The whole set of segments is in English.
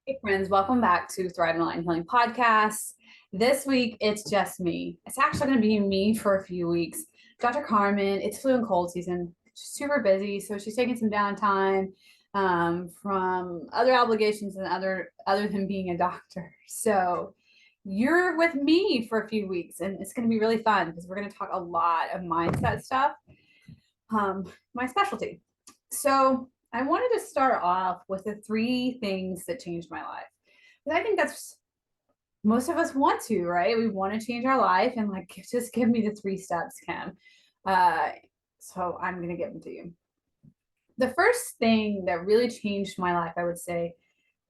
Hey friends, welcome back to Thrive Online Healing Podcast. This week it's just me. It's actually going to be me for a few weeks. Dr. Carmen, it's flu and cold season. She's super busy, so she's taking some downtime from other obligations and other than being a doctor. So you're with me for a few weeks, and it's going to be really fun because we're going to talk a lot of mindset stuff, my specialty. So I wanted to start off with the three things that changed my life. Because I think that's most of us want to, right? We want to change our life and like just give me the three steps, Kim. Uh, so I'm gonna give them to you. The first thing that really changed my life, I would say,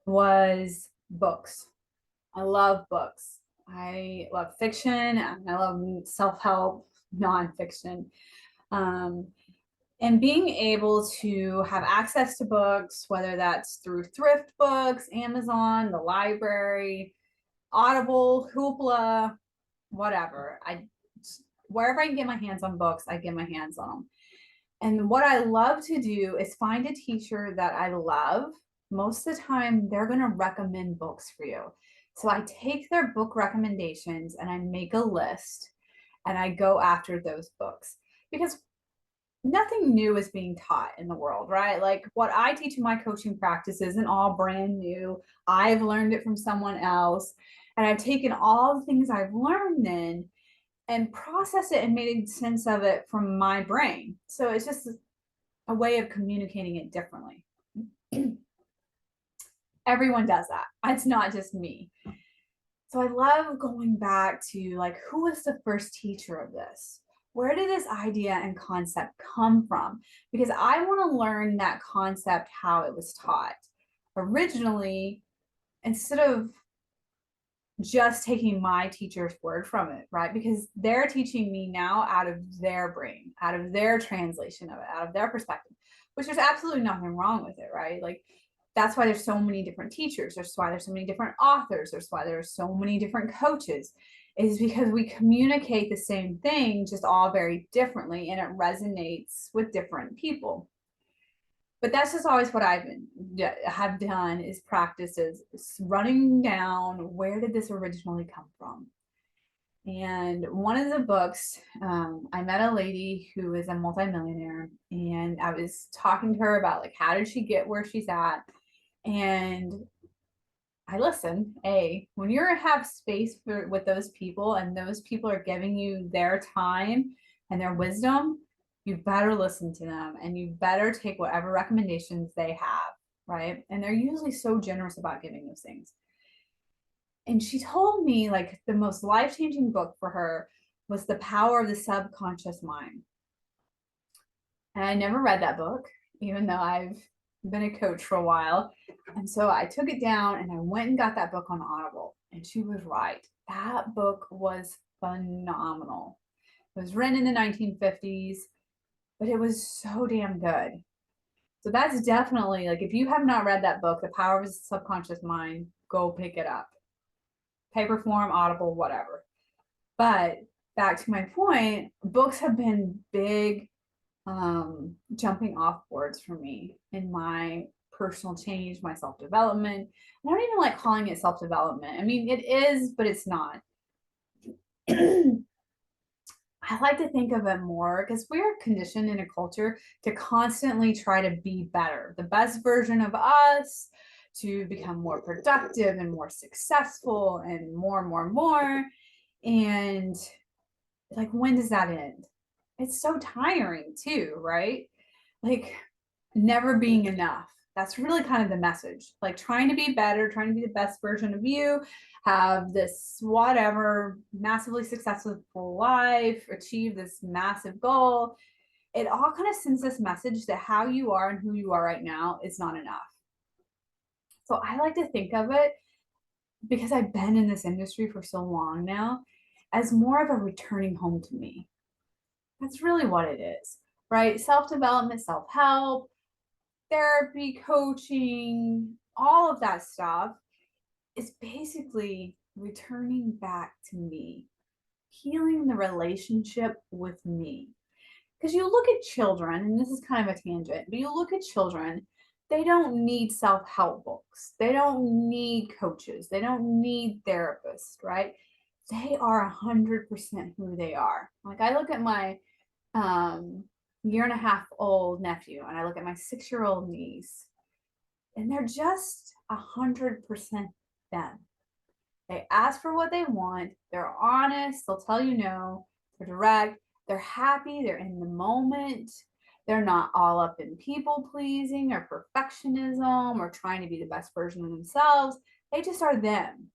was books. I love books. I love fiction and I love self-help, nonfiction. Um, and being able to have access to books, whether that's through thrift books, Amazon, the library, Audible, Hoopla, whatever. I wherever I can get my hands on books, I get my hands on them. And what I love to do is find a teacher that I love. Most of the time, they're going to recommend books for you. So I take their book recommendations and I make a list and I go after those books because nothing new is being taught in the world, right? Like what I teach in my coaching practice isn't all brand new. I've learned it from someone else. And I've taken all the things I've learned then and processed it and made sense of it from my brain. So it's just a way of communicating it differently. Everyone does that. It's not just me. So I love going back to like, who was the first teacher of this? Where did this idea and concept come from? Because I want to learn that concept, how it was taught. Originally, instead of just taking my teacher's word from it, right? Because they're teaching me now out of their brain, out of their translation of it, out of their perspective, which there's absolutely nothing wrong with it, right? Like that's why there's so many different teachers. That's why there's so many different authors. That's why there's so many different coaches, is because we communicate the same thing, just all very differently, and it resonates with different people. But that's just always what have done is practices running down where did this originally come from. And one of the books, I met a lady who is a multimillionaire, and I was talking to her about like how did she get where she's at. And I listen. When you have space with those people, and those people are giving you their time and their wisdom, you better listen to them, and you better take whatever recommendations they have, right? And they're usually so generous about giving those things. And she told me like the most life-changing book for her was The Power of the Subconscious Mind. And I never read that book, even though I've been a coach for a while. And so I took it down and I went and got that book on Audible. And she was right. That book was phenomenal. It was written in the 1950s, but it was so damn good. So that's definitely like if you have not read that book, The Power of the Subconscious Mind, go pick it up. Paper form, Audible, whatever. But back to my point, books have been big jumping off boards for me in my personal change, my self-development. I don't even like calling it self-development. I mean, it is, but it's not. I like to think of it more because we're conditioned in a culture to constantly try to be better, the best version of us, to become more productive and more successful and more and more and more. And like, when does that end? It's so tiring too, right? Like, never being enough. That's really kind of the message. Like, trying to be better, trying to be the best version of you, have this whatever massively successful life, achieve this massive goal. It all kind of sends this message that how you are and who you are right now is not enough. So I like to think of it, because I've been in this industry for so long now, as more of a returning home to me. That's really what it is, right? Self-development, self-help, therapy, coaching, all of that stuff is basically returning back to me, healing the relationship with me. Because you look at children, and this is kind of a tangent, but you look at children, They don't need self-help books. They don't need coaches. They don't need therapists, right? They are 100% who they are. Like I look at my um, year and a half old nephew and I look at my 6-year-old niece, and they're just 100% them. They ask for what they want. They're honest. They'll tell you no. They're direct. They're happy. They're in the moment. They're not all up in people pleasing or perfectionism or trying to be the best version of themselves. They just are them.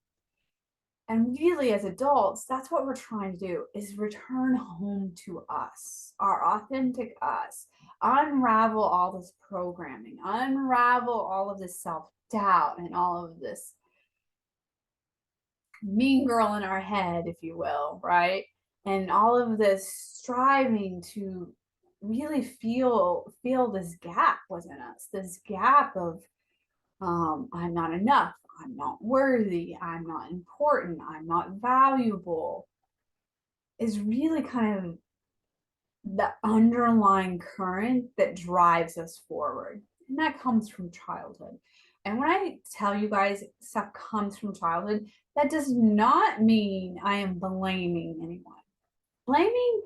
And really, as adults, that's what we're trying to do, is return home to us, our authentic us, unravel all this programming, unravel all of this self-doubt and all of this mean girl in our head, if you will, right? And all of this striving to really feel this gap within us, this gap of I'm not enough, I'm not worthy, I'm not important, I'm not valuable, is really kind of the underlying current that drives us forward. And that comes from childhood. And when I tell you guys stuff comes from childhood, that does not mean I am blaming anyone. Blaming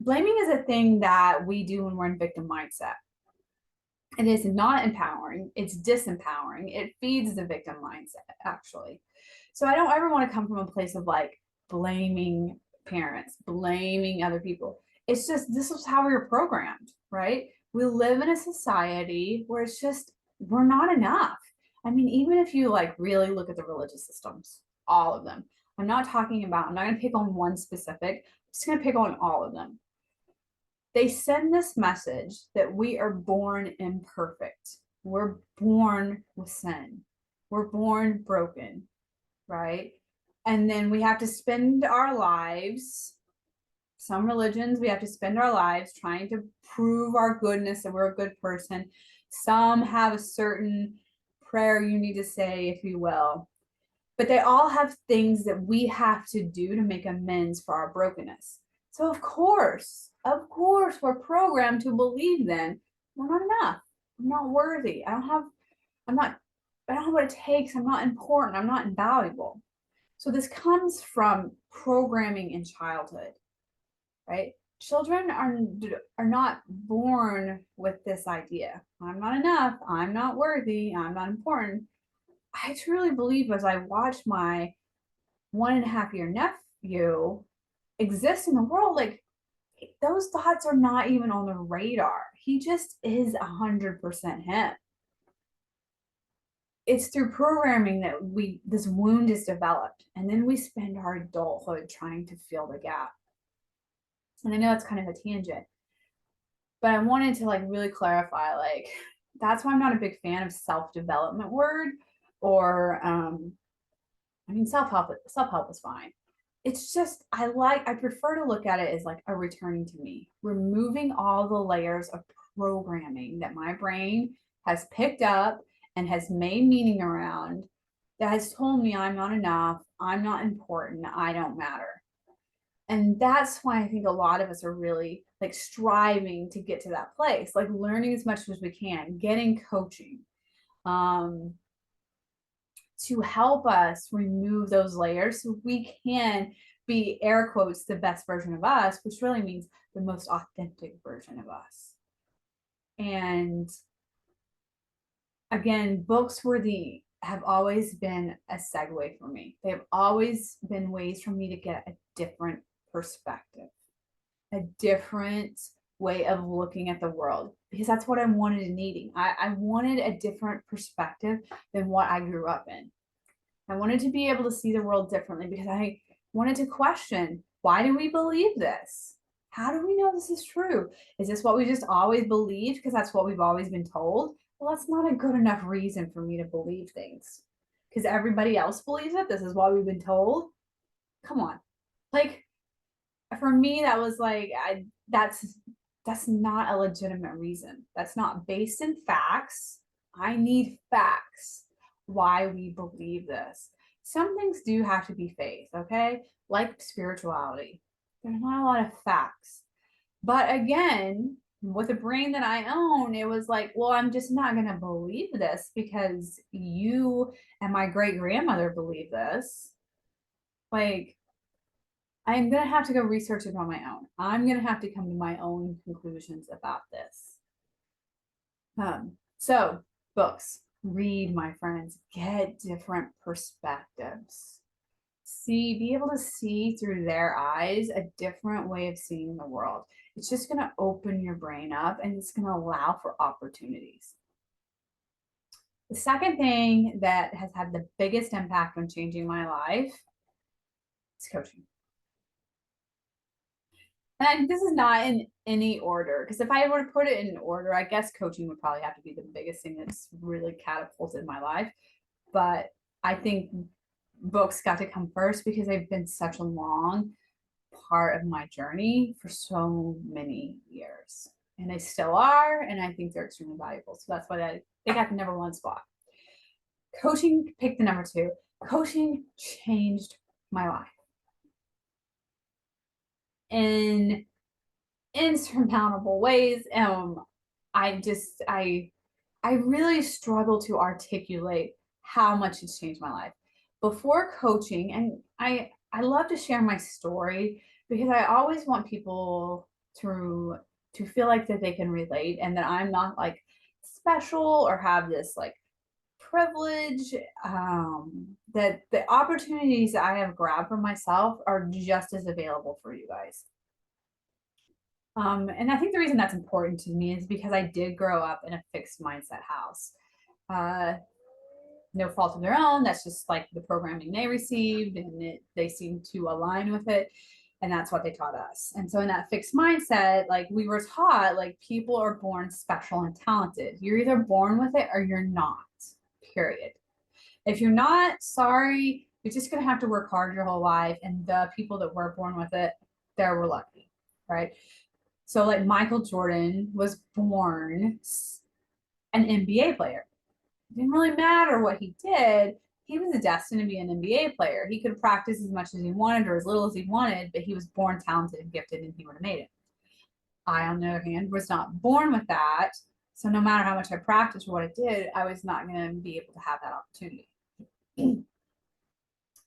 blaming is a thing that we do when we're in victim mindset. It is not empowering, it's disempowering. It feeds the victim mindset, actually. So I don't ever want to come from a place of like blaming parents, blaming other people. It's just this is how we were programmed, right? We live in a society where it's just we're not enough. I mean, even if you like really look at the religious systems, all of them. I'm not going to pick on one specific, I'm just going to pick on all of them. They send this message that we are born imperfect. We're born with sin. We're born broken, right? And then we have to spend our lives, some religions, we have to spend our lives trying to prove our goodness, that we're a good person. Some have a certain prayer you need to say, if you will. But they all have things that we have to do to make amends for our brokenness. So of course, we're programmed to believe then we're not enough. I'm not worthy. I'm not, I don't have what it takes. I'm not important. I'm not invaluable. So this comes from programming in childhood, right? Children are not born with this idea. I'm not enough. I'm not worthy. I'm not important. I truly believe as I watch my 1.5-year nephew exist in the world, like those thoughts are not even on the radar. He just is 100% him. It's through programming that this wound is developed, and then we spend our adulthood trying to fill the gap. And I know that's kind of a tangent, but I wanted to like really clarify, like that's why I'm not a big fan of self-development word, or I mean self-help is fine. It's just I prefer to look at it as like a returning to me, removing all the layers of programming that my brain has picked up and has made meaning around, that has told me I'm not enough, I'm not important, I don't matter. And that's why I think a lot of us are really like striving to get to that place, like learning as much as we can, getting coaching, um, to help us remove those layers so we can be, air quotes, the best version of us, which really means the most authentic version of us. And again, books have always been a segue for me. They have always been ways for me to get a different perspective, a different way of looking at the world, because that's what I wanted and needing. I wanted a different perspective than what I grew up in. I wanted to be able to see the world differently because I wanted to question, why do we believe this? How do we know this is true? Is this what we just always believed because that's what we've always been told? Well, that's not a good enough reason for me to believe things because everybody else believes it. This is what we've been told. Come on. Like for me, that was like, that's not a legitimate reason. That's not based in facts. I need facts why we believe this. Some things do have to be faith, okay? Like spirituality. There's not a lot of facts. But again, with a brain that I own, it was like, well, I'm just not going to believe this because you and my great grandmother believe this. Like, I'm going to have to go research it on my own. I'm going to have to come to my own conclusions about this. So, books, read, my friends, get different perspectives. Be able to see through their eyes a different way of seeing the world. It's just going to open your brain up and it's going to allow for opportunities. The second thing that has had the biggest impact on changing my life is coaching. And this is not in any order, because if I were to put it in order, I guess coaching would probably have to be the biggest thing that's really catapulted my life. But I think books got to come first because they've been such a long part of my journey for so many years. And they still are, and I think they're extremely valuable. So that's why they got the number one spot. Coaching picked the number two. Coaching changed my life in insurmountable ways. I really struggle to articulate how much it's changed my life. Before coaching, and I love to share my story because I always want people to feel like that they can relate and that I'm not like special or have this like privilege, that the opportunities that I have grabbed for myself are just as available for you guys. And I think the reason that's important to me is because I did grow up in a fixed mindset house. Uh, no fault of their own. That's just like the programming they received, and they seemed to align with it. And that's what they taught us. And so in that fixed mindset, like we were taught, like people are born special and talented. You're either born with it or you're not, period. If you're not, sorry, you're just going to have to work hard your whole life. And the people that were born with it, they were lucky, right? So like Michael Jordan was born an NBA player. It didn't really matter what he did. He was destined to be an NBA player. He could practice as much as he wanted or as little as he wanted, but he was born talented and gifted and he would have made it. I, on the other hand, was not born with that. So no matter how much I practiced or what I did, I was not going to be able to have that opportunity.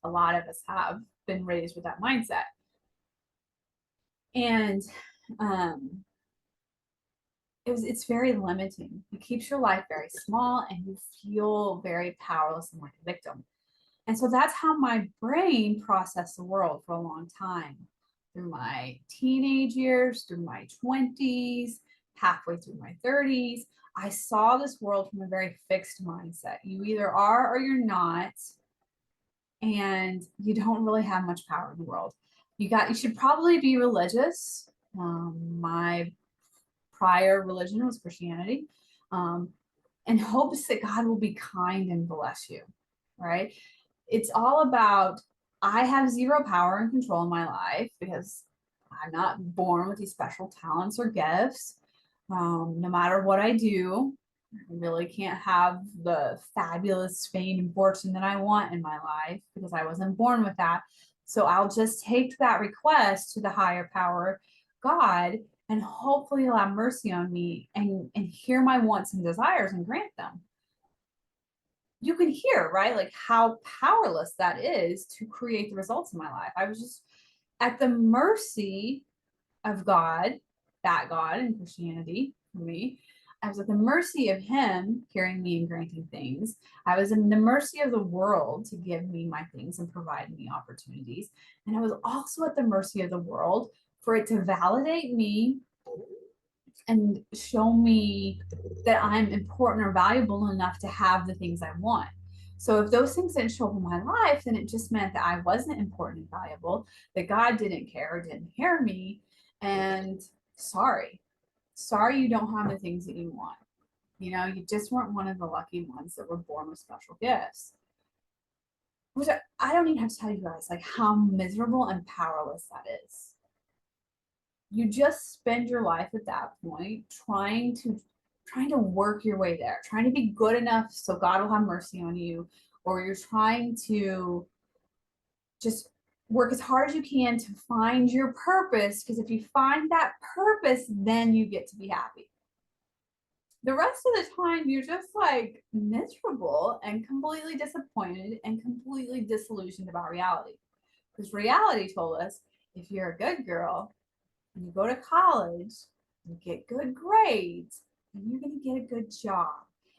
A lot of us have been raised with that mindset. And it's very limiting. It keeps your life very small and you feel very powerless and like a victim. And so that's how my brain processed the world for a long time. Through my teenage years, through my 20s, halfway through my 30s, I saw this world from a very fixed mindset. You either are or you're not, and you don't really have much power in the world. You should probably be religious. My prior religion was Christianity, in hopes that God will be kind and bless you, right? It's all about, I have zero power and control in my life because I'm not born with these special talents or gifts. No matter what I do, I really can't have the fabulous fame and fortune that I want in my life because I wasn't born with that. So I'll just take that request to the higher power, God, and hopefully he'll have mercy on me and hear my wants and desires and grant them. You can hear, right? Like how powerless that is to create the results in my life. I was just at the mercy of God, that God in Christianity for me. I was at the mercy of him hearing me and granting things. I was in the mercy of the world to give me my things and provide me opportunities. And I was also at the mercy of the world for it to validate me and show me that I'm important or valuable enough to have the things I want. So if those things didn't show up in my life, then it just meant that I wasn't important and valuable, that God didn't care or didn't hear me. And sorry you don't have the things that you want. You know, you just weren't one of the lucky ones that were born with special gifts. Which I don't even have to tell you guys like how miserable and powerless that is. You just spend your life at that point trying to work your way there, trying to be good enough so God will have mercy on you, or you're trying to just work as hard as you can to find your purpose, because if you find that purpose, then you get to be happy. The rest of the time, you're just like miserable and completely disappointed and completely disillusioned about reality. Because reality told us if you're a good girl and you go to college, you get good grades, and you're going to get a good job.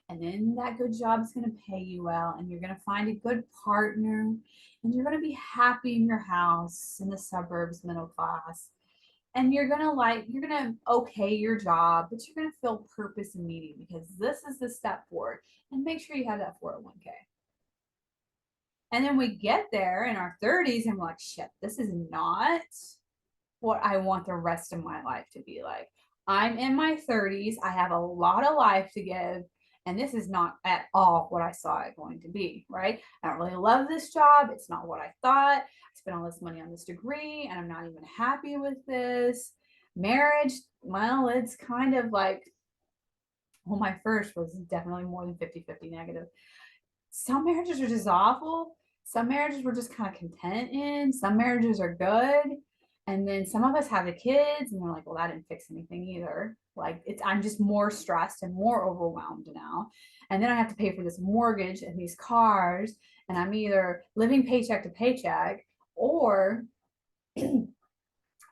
And then that good job is going to pay you well, and you're going to find a good partner, and you're going to be happy in your house in the suburbs, middle class. And you're going to okay your job, but you're going to feel purpose and meaning, because this is the step forward. And make sure you have that 401k. And then we get there in our 30s and we're like, shit, this is not what I want the rest of my life to be like. I'm in my 30s. I have a lot of life to give. And this is not at all what I saw it going to be, right? I don't really love this job. It's not what I thought. I spent all this money on this degree and I'm not even happy with this. Marriage, well, it's kind of like, well, my first was definitely more than 50-50 negative. Some marriages are just awful. Some marriages we're just kind of content in. Some marriages are good. And then some of us have the kids and we're like, well, that didn't fix anything either. Like I'm just more stressed and more overwhelmed now. And then I have to pay for this mortgage and these cars. And I'm either living paycheck to paycheck or I'm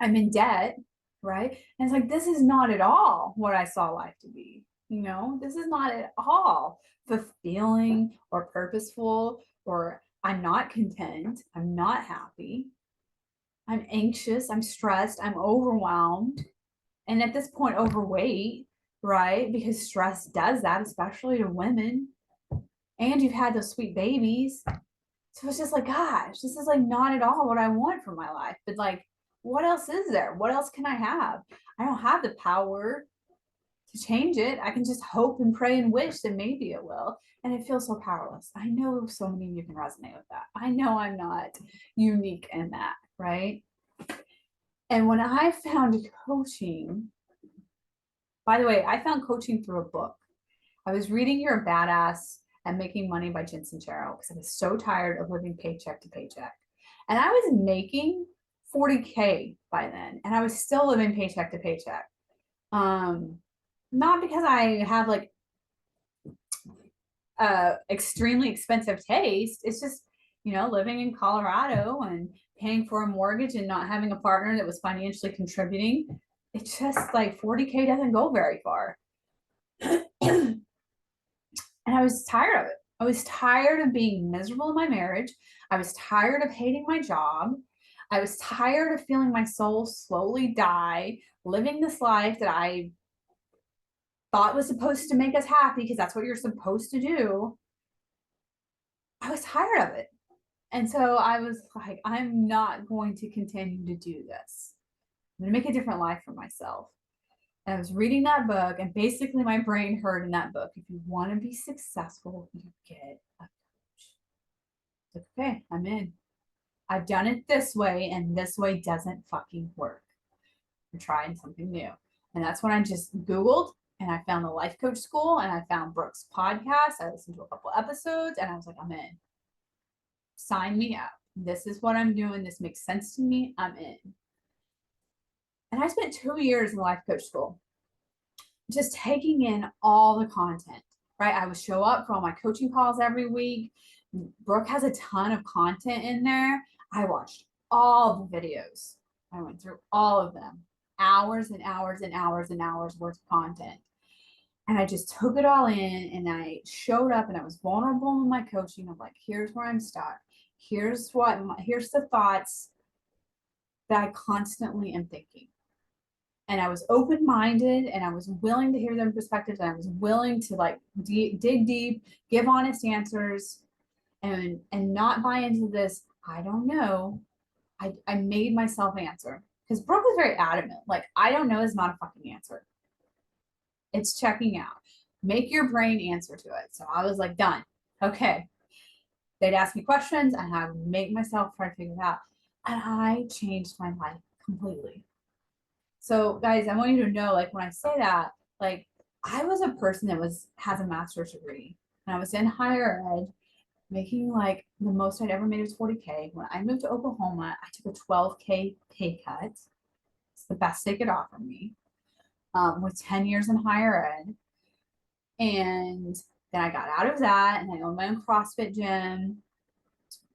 in debt, right? And it's like, this is not at all what I saw life to be. This is not at all fulfilling or purposeful, or I'm not content. I'm not happy. I'm anxious. I'm stressed. I'm overwhelmed. And at this point, overweight, right? Because stress does that, especially to women. And you've had those sweet babies. So it's just like, gosh, this is like not at all what I want for my life. But like, what else is there? What else can I have? I don't have the power to change it. I can just hope and pray and wish that maybe it will. And it feels so powerless. I know so many of you can resonate with that. I know I'm not unique in that, right? And when I found coaching, by the way, I found coaching through a book. I was reading You're a Badass and Making Money by Jen Sincero because I was so tired of living paycheck to paycheck. And I was making 40K by then, and I was still living paycheck to paycheck. Not because I have like extremely expensive taste. It's just, living in Colorado and paying for a mortgage and not having a partner that was financially contributing. It's just like 40K doesn't go very far. And I was tired of it. I was tired of being miserable in my marriage. I was tired of hating my job. I was tired of feeling my soul slowly die, living this life that I thought was supposed to make us happy because that's what you're supposed to do. I was tired of it. And so I was like, I'm not going to continue to do this. I'm going to make a different life for myself. And I was reading that book, and basically my brain heard in that book, if you want to be successful, you get a coach. Like, okay, I'm in. I've done it this way, and this way doesn't fucking work. I'm trying something new. And that's when I just Googled and I found the life coach school and I found Brooke's podcast. I listened to a couple episodes and I was like, I'm in. Sign me up. This is what I'm doing. This makes sense to me. I'm in. And I spent 2 years in the life coach school, just taking in all the content, right? I would show up for all my coaching calls every week. Brooke has a ton of content in there. I watched all the videos. I went through all of them, hours and hours and hours and hours worth of content. And I just took it all in and I showed up and I was vulnerable in my coaching of like, here's where I'm stuck. Here's the thoughts that I constantly am thinking. And I was open-minded and I was willing to hear their perspectives. And I was willing to like dig deep, give honest answers, and not buy into this, I don't know. I made myself answer. Because Brooke was very adamant. Like, I don't know is not a fucking answer. It's checking out. Make your brain answer to it. So I was like, done. Okay. They'd ask me questions and I would make myself try to figure it out. And I changed my life completely. So guys, I want you to know, like when I say that, like I was a person that has a master's degree and I was in higher ed making like the most I'd ever made was 40K. When I moved to Oklahoma, I took a 12K pay cut. It's the best they could offer me, with 10 years in higher ed. And then I got out of that and I owned my own CrossFit gym.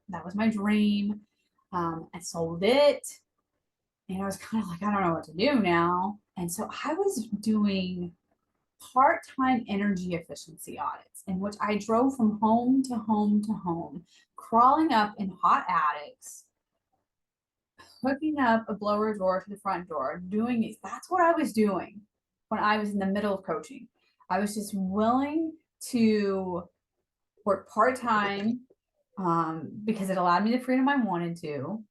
That was my dream. I sold it and I was kind of like, I don't know what to do now. And so I was doing part-time energy efficiency audits in which I drove from home to home to home, crawling up in hot attics, hooking up a blower door to the front door, doing these. That's what I was doing when I was in the middle of coaching. I was just willing to work part-time, because it allowed me the freedom I wanted to,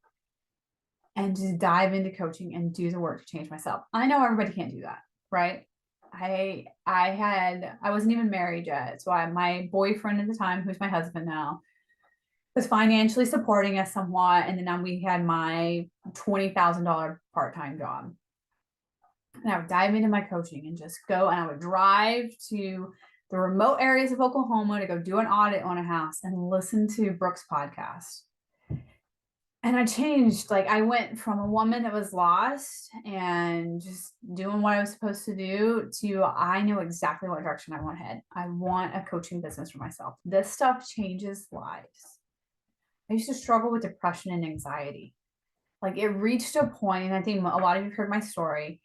and just dive into coaching and do the work to change myself. I know everybody can't do that, right? I wasn't even married yet. So my boyfriend at the time, who's my husband now, was financially supporting us somewhat. And then we had my $20,000 part-time job. And I would dive into my coaching and just go, and I would drive to the remote areas of Oklahoma to go do an audit on a house and listen to Brooke's podcast. And I changed. Like, I went from a woman that was lost and just doing what I was supposed to do to I know exactly what direction I want to head. I want a coaching business for myself. This stuff changes lives. I used to struggle with depression and anxiety. Like, it reached a point, and I think a lot of you heard my story.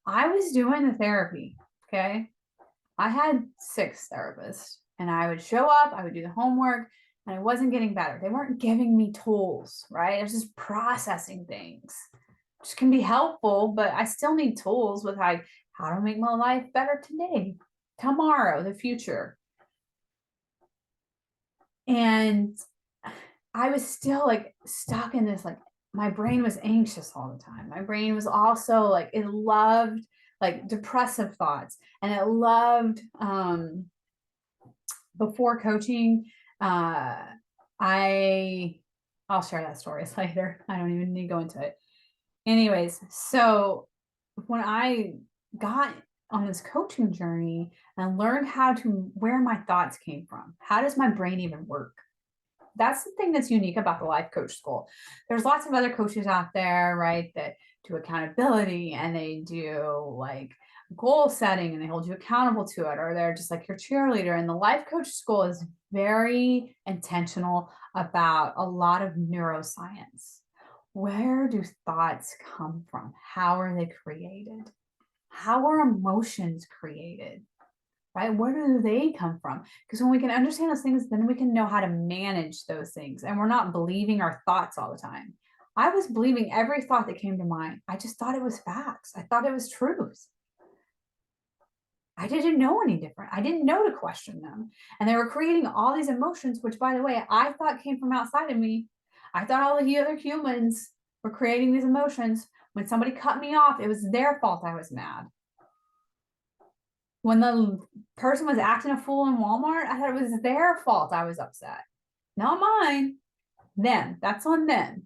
I was doing the therapy. Okay. I had 6 therapists, and I would show up, I would do the homework, and I wasn't getting better. They weren't giving me tools, right? I was just processing things, which can be helpful, but I still need tools with like how to make my life better today, tomorrow, the future. And I was still like stuck in this, like my brain was anxious all the time. My brain was also like, it loved like depressive thoughts, and it loved before coaching, uh, I'll share that story later. I don't even need to go into it. Anyways, so when I got on this coaching journey and learned how to where my thoughts came from, how does my brain even work? That's the thing that's unique about the life coach school. There's lots of other coaches out there, right, that do accountability and they do like goal setting and they hold you accountable to it, or they're just like your cheerleader. And the life coach school is very intentional about a lot of neuroscience. Where do thoughts come from? How are they created? How are emotions created? Right? Where do they come from? Because when we can understand those things, then we can know how to manage those things. And we're not believing our thoughts all the time. I was believing every thought that came to mind. I just thought it was facts. I thought it was truth. I didn't know any different. I didn't know to question them. And they were creating all these emotions, which, by the way, I thought came from outside of me. I thought all the other humans were creating these emotions. When somebody cut me off, it was their fault I was mad. When the person was acting a fool in Walmart, I thought it was their fault I was upset. Not mine. Them. That's on them.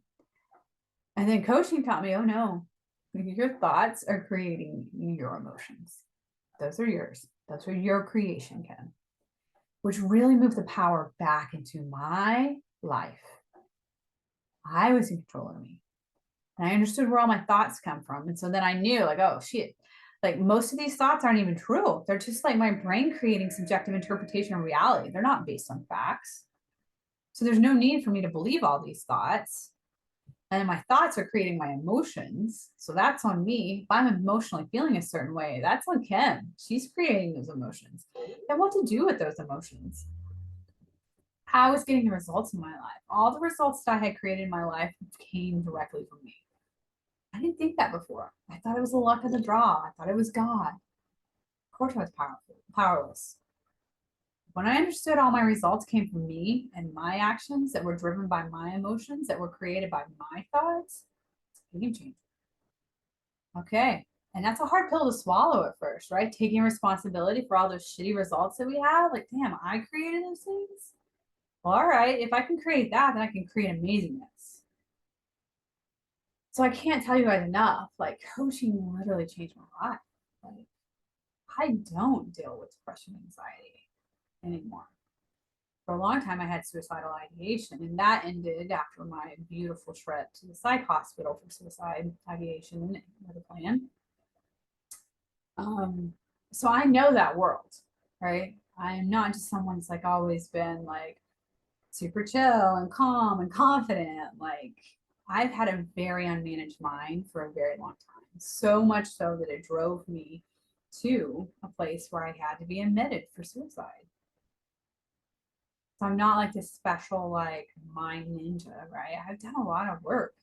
And then coaching taught me, oh no, your thoughts are creating your emotions. Those are yours. Those are your creation, Ken. Which really moved the power back into my life. I was in control of me. And I understood where all my thoughts come from. And so then I knew, like, oh shit, like most of these thoughts aren't even true. They're just like my brain creating subjective interpretation of reality. They're not based on facts. So there's no need for me to believe all these thoughts. And my thoughts are creating my emotions. So that's on me. If I'm emotionally feeling a certain way, that's on Kim. She's creating those emotions. And what to do with those emotions. How I was getting the results in my life. All the results that I had created in my life came directly from me. I didn't think that before. I thought it was the luck of the draw. I thought it was God. Of course I was powerless. When I understood all my results came from me and my actions that were driven by my emotions, that were created by my thoughts, it's a game changer. Okay. And that's a hard pill to swallow at first, right? Taking responsibility for all those shitty results that we have. Like, damn, I created those things. Well, all right. If I can create that, then I can create amazingness. So I can't tell you guys enough. Like, coaching literally changed my life. Like, I don't deal with depression and anxiety anymore. For a long time, I had suicidal ideation, and that ended after my beautiful trip to the psych hospital for suicide ideation with a plan. Um, so I know that world, right? I'm not just someone that's like always been like super chill and calm and confident. Like I've had a very unmanaged mind for a very long time. So much so that it drove me to a place where I had to be admitted for suicide. So I'm not like this special like mind ninja, right? I've done a lot of work,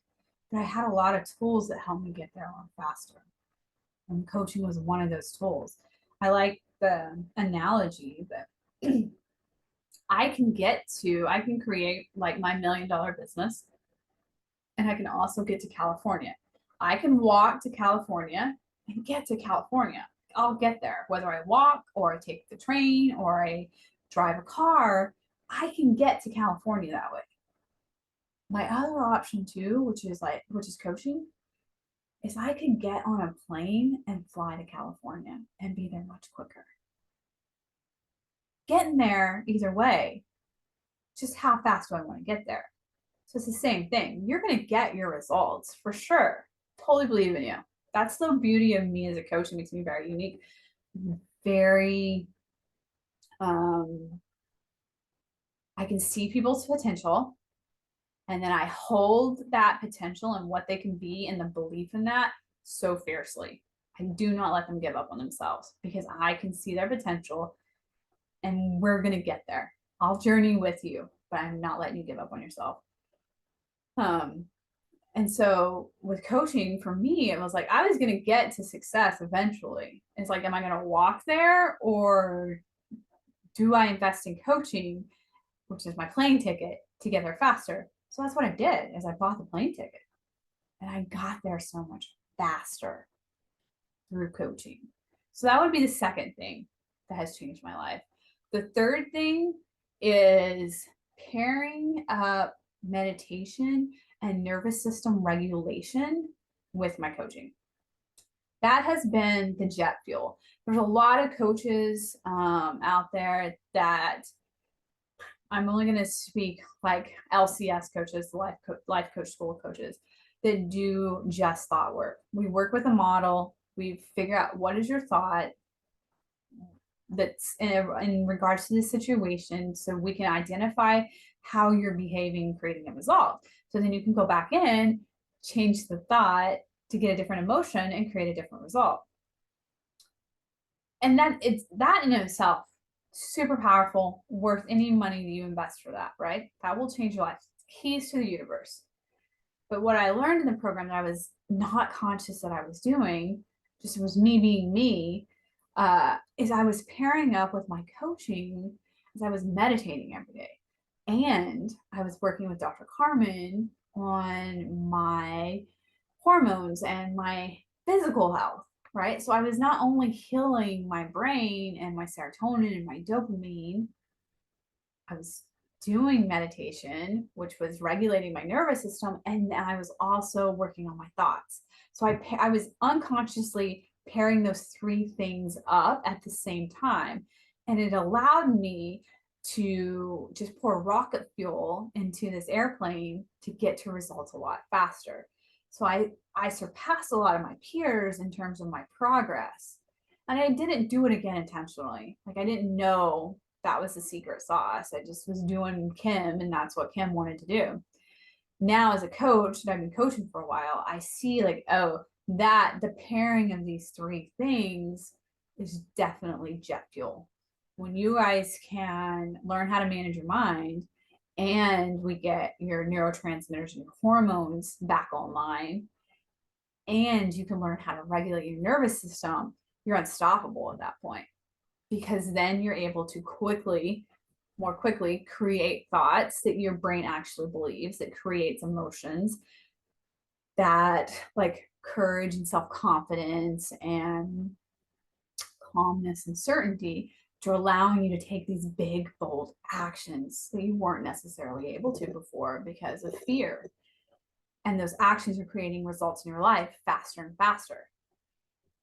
but I had a lot of tools that helped me get there a lot faster. And coaching was one of those tools. I like the analogy that I can create like my $1 million business, and I can also get to California. I can walk to California and get to California. I'll get there, whether I walk or I take the train or I drive a car, I can get to California that way. My other option too, which is coaching, is I can get on a plane and fly to California and be there much quicker. Getting there either way, just how fast do I want to get there? So it's the same thing. You're going to get your results for sure. Totally believe in you. That's the beauty of me as a coach. It makes me very unique, very, I can see people's potential, and then I hold that potential and what they can be and the belief in that so fiercely. I do not let them give up on themselves because I can see their potential and we're going to get there. I'll journey with you, but I'm not letting you give up on yourself. Um, and so with coaching, for me, it was like I was going to get to success eventually. It's like, am I going to walk there, or do I invest in coaching, which is my plane ticket, to get there faster? So that's what I did, is I bought the plane ticket, and I got there so much faster through coaching. So that would be the second thing that has changed my life. The third thing is pairing up meditation and nervous system regulation with my coaching. That has been the jet fuel. There's a lot of coaches out there that I'm only going to speak like LCS coaches, life coach school coaches, that do just thought work. We work with a model. We figure out what is your thought that's in regards to the situation, so we can identify how you're behaving, creating a result. So then you can go back in, change the thought to get a different emotion and create a different result. And then it's that in itself, super powerful, worth any money that you invest for that, right? That will change your life. Keys to the universe. But what I learned in the program that I was not conscious that I was doing, just it was me being me, is I was pairing up with my coaching as I was meditating every day. And I was working with Dr. Carmen on my hormones and my physical health, right? So I was not only healing my brain and my serotonin and my dopamine, I was doing meditation, which was regulating my nervous system, and I was also working on my thoughts. So I was unconsciously pairing those three things up at the same time, and it allowed me to just pour rocket fuel into this airplane to get to results a lot faster. So I surpassed a lot of my peers in terms of my progress, and I didn't do it again intentionally. Like I didn't know that was the secret sauce. I just was doing Kim, and that's what Kim wanted to do. Now, as a coach, and I've been coaching for a while, I see like, oh, that the pairing of these three things is definitely jet fuel. When you guys can learn how to manage your mind, and we get your neurotransmitters and your hormones back online, and you can learn how to regulate your nervous system, you're unstoppable at that point, because then you're able to more quickly create thoughts that your brain actually believes, that creates emotions that like courage and self-confidence and calmness and certainty, to allowing you to take these big, bold actions that you weren't necessarily able to before because of fear. And those actions are creating results in your life faster and faster.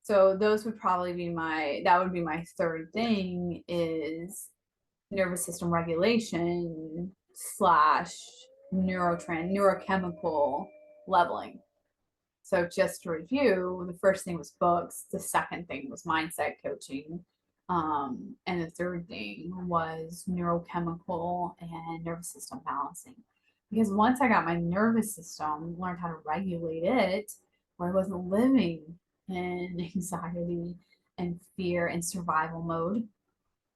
So those would probably be that would be my third thing, is nervous system regulation slash neurochemical leveling. So just to review, the first thing was books. The second thing was mindset coaching. And the third thing was neurochemical and nervous system balancing. Because once I got my nervous system, learned how to regulate it, where I wasn't living in anxiety and fear and survival mode.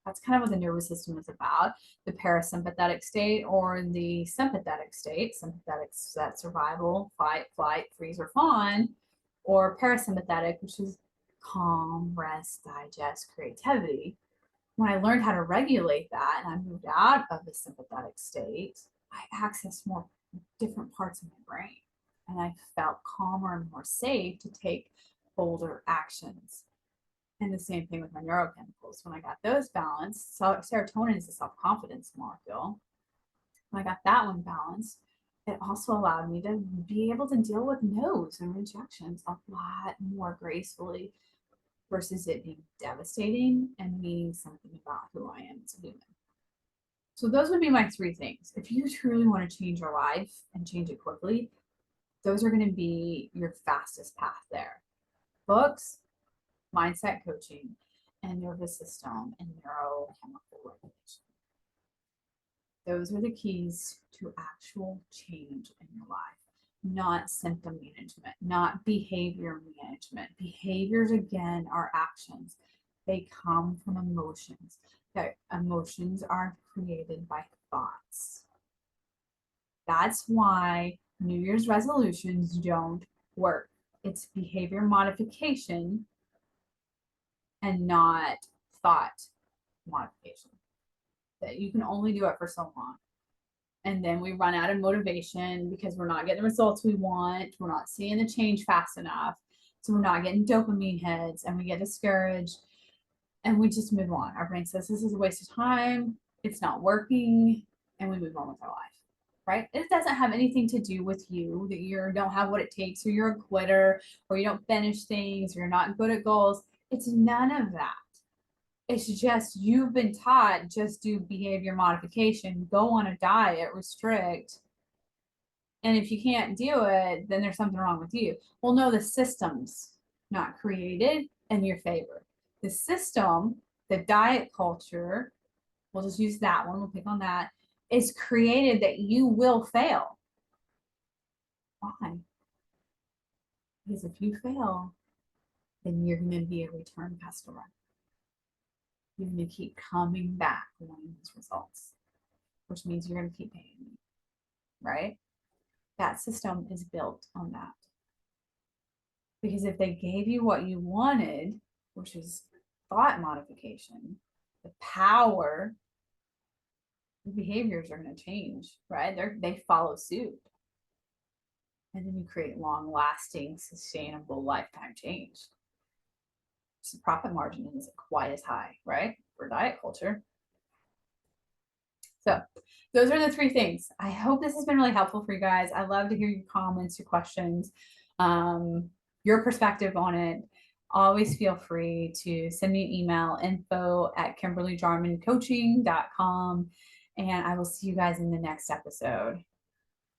That's kind of what the nervous system is about. The parasympathetic state or the sympathetic state. Sympathetic is that survival, fight, flight, freeze, or fawn, or parasympathetic, which is calm, rest, digest, creativity. When I learned how to regulate that and I moved out of the sympathetic state, I accessed more different parts of my brain and I felt calmer and more safe to take bolder actions. And the same thing with my neurochemicals. When I got those balanced, so serotonin is a self-confidence molecule. When I got that one balanced, it also allowed me to be able to deal with no's and rejections a lot more gracefully versus it being devastating and meaning something about who I am as a human. So those would be my three things. If you truly want to change your life and change it quickly, those are going to be your fastest path there. Books, mindset coaching, and nervous system and neurochemical regulation. Those are the keys to actual change in your life, not symptom management, not behavior management. Behaviors, again, are actions. They come from emotions. That emotions are created by thoughts. That's why New Year's resolutions don't work. It's behavior modification and not thought modification. That you can only do it for so long. And then we run out of motivation because we're not getting the results we want. We're not seeing the change fast enough. So we're not getting dopamine hits and we get discouraged and we just move on. Our brain says this is a waste of time. It's not working. And we move on with our life. Right? It doesn't have anything to do with you, that you don't have what it takes, or you're a quitter, or you don't finish things, or you're not good at goals. It's none of that. It's just you've been taught just do behavior modification, go on a diet, restrict. And if you can't do it, then there's something wrong with you. Well, no, the system's not created in your favor. The system, the diet culture, we'll just use that one, we'll pick on that, is created that you will fail. Why? Because if you fail, then you're going to be a return customer. You're going to keep coming back wanting these results, which means you're going to keep paying me, right? That system is built on that. Because if they gave you what you wanted, which is thought modification, the power, the behaviors are going to change, right? They follow suit. And then you create long lasting, sustainable lifetime change. So the profit margin isn't quite as high, right? For diet culture. So those are the three things. I hope this has been really helpful for you guys. I love to hear your comments, your questions, your perspective on it. Always feel free to send me an email, info@kimberlyjarmancoaching.com. And I will see you guys in the next episode.